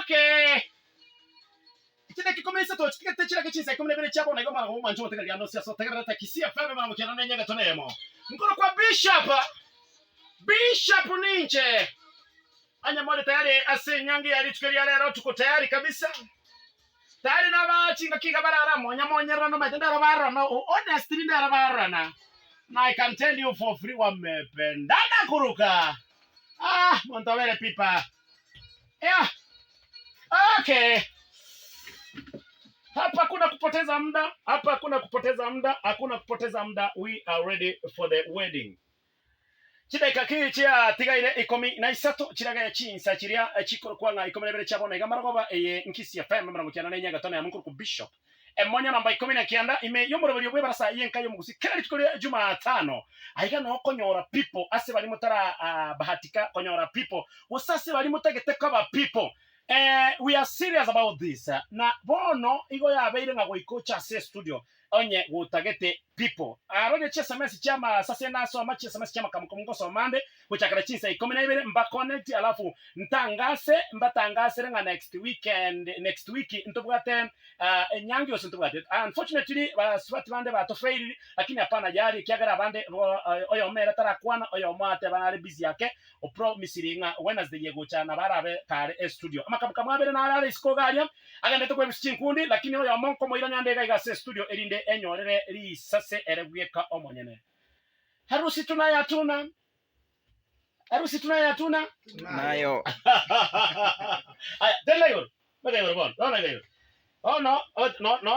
Okay. Kile kikomesa to kikete chira kichinsa ikomne bere chabo na igoma mu manjo tegari ano sia so tegari ta kisia febe mama mukena na nyaga tonemo. Mkono kwa Bishop Ninje. Anya mole tayari asenyangi alitukelia lero tuko tayari kabisa. Tayari na bachinga kiga barara monya rano matenda barara no honestly ndara barara na. I can tell you for free wamependana kuruka. Montavere pipa. Yeah. Okay. Hapa hakuna kupoteza muda. We are ready for the wedding. Chideka kichia tigaire ikomi na isato chiraga ya chinsa chiria chikoro kwanga ikomi na bere chabona igamaroba nkisi ya fema mara mukiana nenya gatona ya mukuru ku bishop. Emonya namba ikomi na kianda ime yomboro bali bwe barasa yenka yo mugusi kali tukole Jumatano. Aiga no konyora people ase bali mutara bahatika konyora people. Wasase bali mutageteka ba people. We are serious about this. Na bono igo ya beire nga goikocha se studio onye gutagete people. Aroge chesa mesi chama sase naso amachi chesa mesi chama kamukongo so mande kuchakara chinsa ikomi na ibere mba connect alafu mbatangase renga next week ntubwate nyangi oso ntubwate. Unfortunately swati bande ba to fail lakini hapana jari kiagara bande oyo mera tarakwana oyo mate bana busy yake o promise ringa Wednesday yegocha na barabe kare studio amakamwabere na ala iskogalia agende to kwebishinkundi lakini oyo monko moira nyandega igase studio elinde enyorere ri sase eregweka omonyene. Harusi tunayatuna nayo. Aya delayor bagayor bon dolayor. Oh no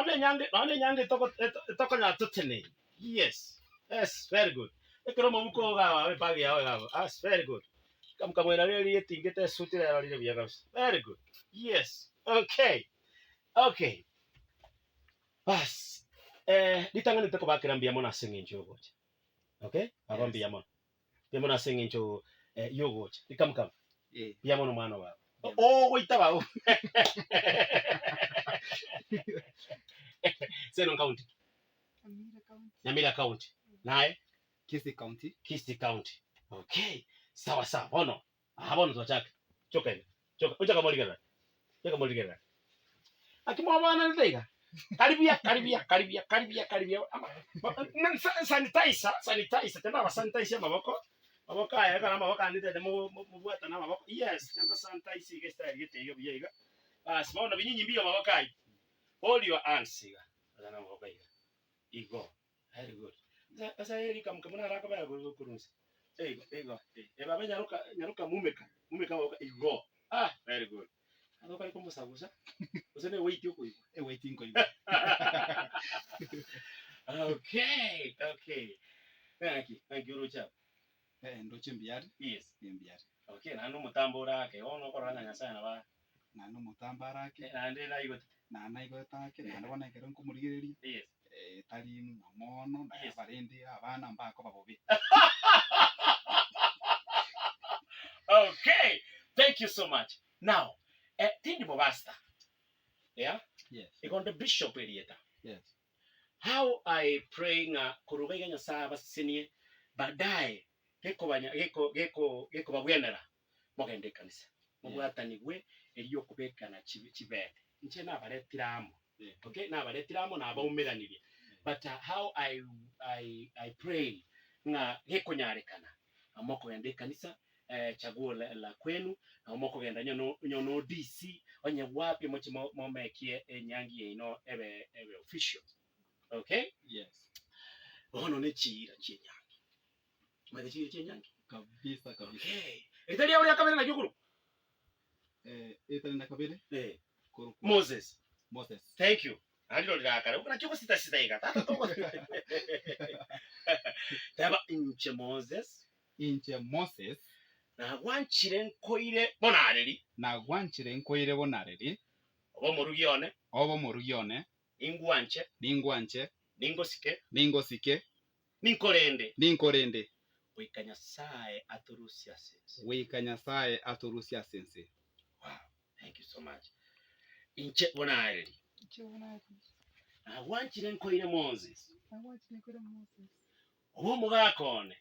le nyange toko nya tutene. Yes very good. Ekero muko gawa we pagi yawe gawa. Very good. Kamwera reri etingete sutira ya riri bya gawa. Very good. Yes. Okay. Bas ditangani toko bakira mbia mona sengenjo yogocha. Okay? Abambia mona. Mbia mona sengenjo yogocha. Ikamkam. Mbia mona mwana wa. Wita ba. Seno county. Nyamira county. Nae Kisii County. Okay. Sawa. Ono. Abono zochaka. Choka. Ucha kamoligera. Akimwa bana ndega. Karibia. Sanitizer. Tena sanitizer maboko. Maboko aya kana maboko andite demo mubwata na maboko. Yes, tena sanitizer igesta gete iyo biyiga. Sibaona binyinyi mbio maboko ayi. Hold your hands iga. Azana maboko iga. Igo. Very good. Asa heri kamkamuna raka baya kurunsi. Ego. Baba nyaruka mumeka maboko igo. Very good. Adoka iko musagusa. Usene wait yuko igo. Waiting ko igo. Okay. Thank you Rocha. Ndoche mbiari? Yes. Mbiari. Okay, nanu mutambura ke ono koranga nyasana ba. Nanu mutambara ke. Ande na igo. Nana igo take, nana bona kero nkumurigereria. Yes. Tari mamono na yabarende abana mbako babobe. Okay. Thank you so much. Now, tindi bobasta. Yeah? Yes. Ikon the bishop elieta. Yes. How I pray nga kuruganya nyasaa basiniye baadaye geko babwenera mogende kanisa. Mubwatanigwe eliyo kubekana chibete. Nche nabaretiramo. Okay? Nabaretiramo na abaumeranire. But how I pray nga geko nyarekana. Amoko yende kanisa chaguo la kwenu na umoko genda nyono DC onye wapi mochi momekie nyangi ino ebe official. Okay? Yes. Ono ne chira chenyangi. Made chira chenyangi Kabisa. Okay. Italia uri akabere na jukuru. Italia na kabere? Moses. Thank you. Andiro likakara. Ukana chuko sita iga. Tata toko. Taba inche Moses. Na gwanchire nkoire bonareri. Obo murugione. Ingwanche. Ningosike. Ninkorende. Wikanyasaye aturusia sense. Wow. Thank you so much. Inche bonareri. Na gwanchire nkoire Moses. Obo mugakone.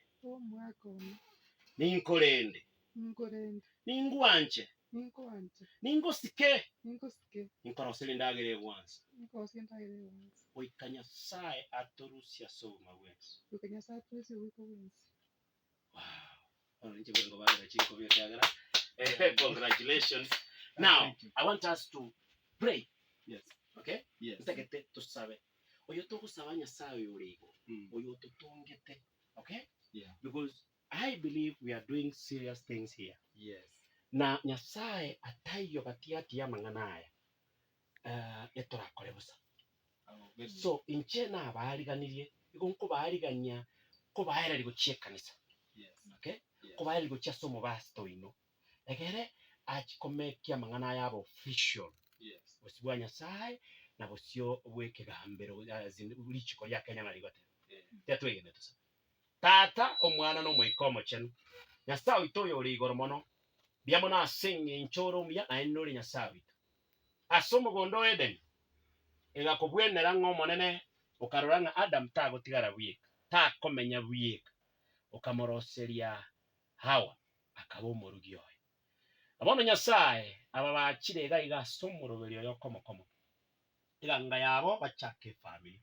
Ninkorende. Ningwanche. ningosike inkoroseli ndagire once oikanya sae atorusia soma wensi. Wow. Congratulations. Now, I want us to pray. Yes. Okay? Yes. Ntegete tusabe. Oyo tugusaba Nyasaye urigo. Oyo tutungete. Okay? Yeah. Because I believe we are doing serious things here. Yes. Na Nyasaye atayo batiati ya manganaya. Etora busa. So inche na abariganirie igonko bariganya ko bahera ligochie kanisa. Yes. Okay? Yes. Ko bahera ligochia somo basto ino. Egere achikomekia mangana yabo official. Yes. Osibwa Nyasaye na bosio bweke gambero ulichiko ya Kenya na ligote. Tetwegene tusa. Tata omwana no mwikomo chenu. Nyasaye itoyo oligoro mono. Biamona asinge inchoro mya na enori Nyasaye. Asomo gondo Eden. Ega kubwenera monene ukaroranga Adam tago tigara bwika. Ta komenya bwika. Ukamoroseria Hawa akabomorugyo. Abono Nyasaye aba bakire gaiga somoroberio yokomokomo. Iganga yabo bachake family.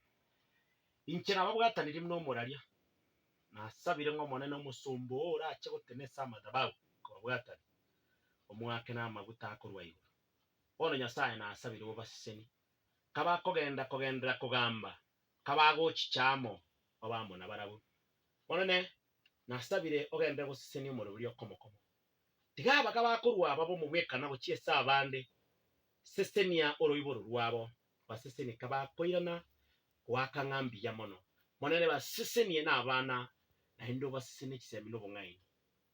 Inchira babwatanira mno moraria. Na sabire monene omusumbura ache gotenesa madabau ko bwatani. Omwake na maguta akorwa iguru. Bono Nyasaye na asabire bo basiseni. Kaba kogendera kugamba. Kaba gochichamo obamo na barabu. Bono ne na asabire ogende gosiseni omoroberio komokomo. Tigaba kaba korwa babo mubweka na buchiesa abande. Sesenia oroiboro rwabo. Baseseni kaba koirana waka ngambi ya mono. Monene baseseni na abana na hindo baseseni kisemi no bungai.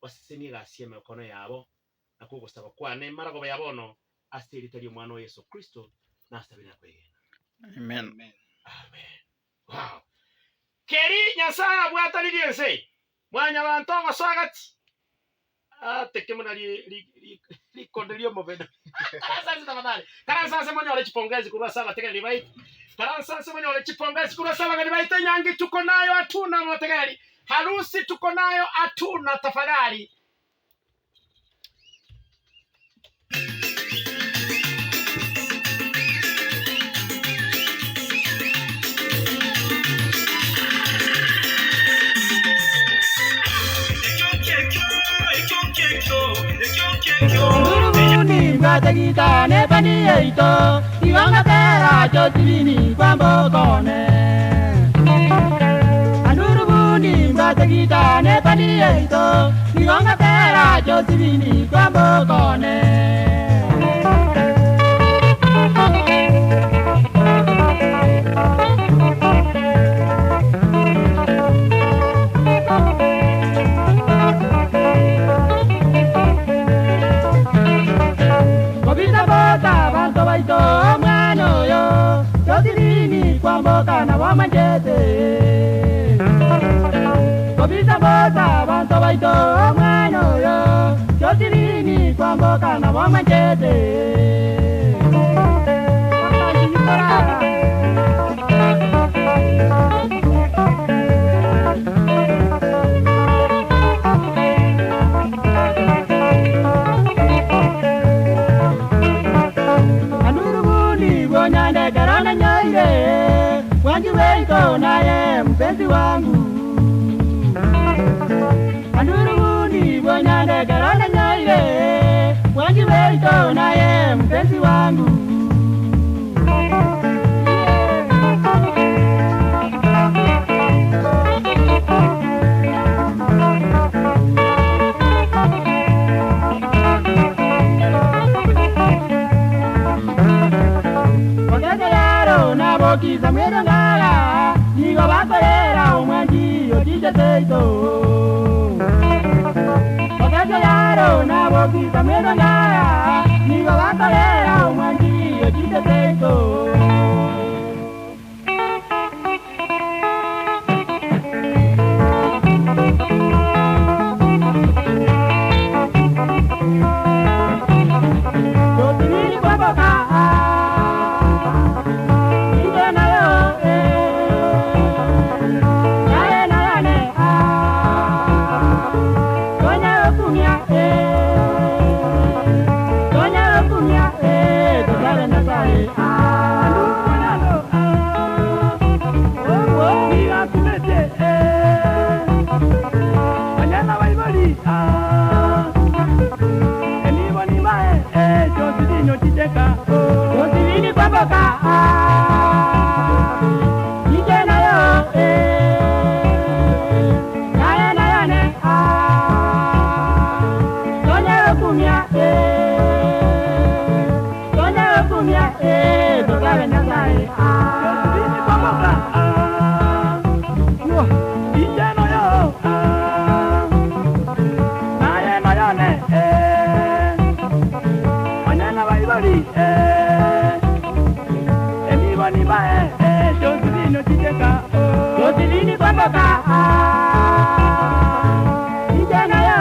Baseseni gasieme kono yabo nakugosaba kwane marago yabono asiriterio mwana Yesu Kristo na asabira kwegena. Amen. Amen. Amen. Wow. Keri Nyasaye bwatalirense. Mwanya bantongo swagati. Tekemuna li kondelio mobedo. Sasa tafadhali. Karansa sema nyole chipongezi kurwa saba tekeli bai. Karansa sema nyole chipongezi kurwa saba ngani bai nyangi tuko nayo atuna mwategeli. Harusi tuko nayo atuna tafadhali. Durubuni bategita ne pani eito, iwanga tera jotini kwambo kone. Durubuni bategita ne pani eito, iwanga tera jotini kwambo kone. Kana wamanjete Kobisa bota banto baito mano yo Jotirini kwambo kana wamanjete Anurubuni bonyande garana nyaire Wanjiweiko naye mpenzi wangu Anduruni bonyande garana nyaire Wanjiweiko naye mpenzi wangu Ogede yaro na bokiza mwedo ngala Nigo bakorera umwanji yotije teito Ogede yaro na bokiza mwedo ngala Nigo bakorera umwanji yotije teito Yotini kwa boka Moni bae, Joselino chiteka, Joselini kwamboka. Ijana yo,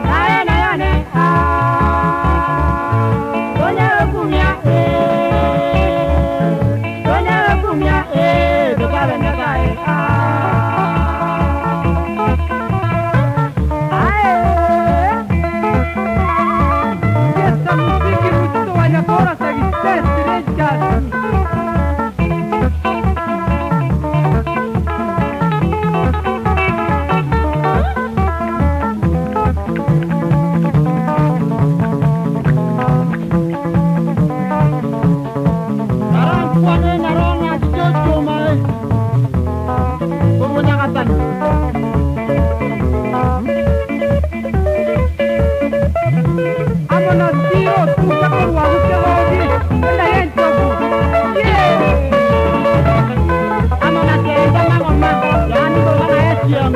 nae na yone, Tonya kumya, Tonya kumya, Dokabe nagae. Esta música muito vaya fora, segue sete diretas. Yang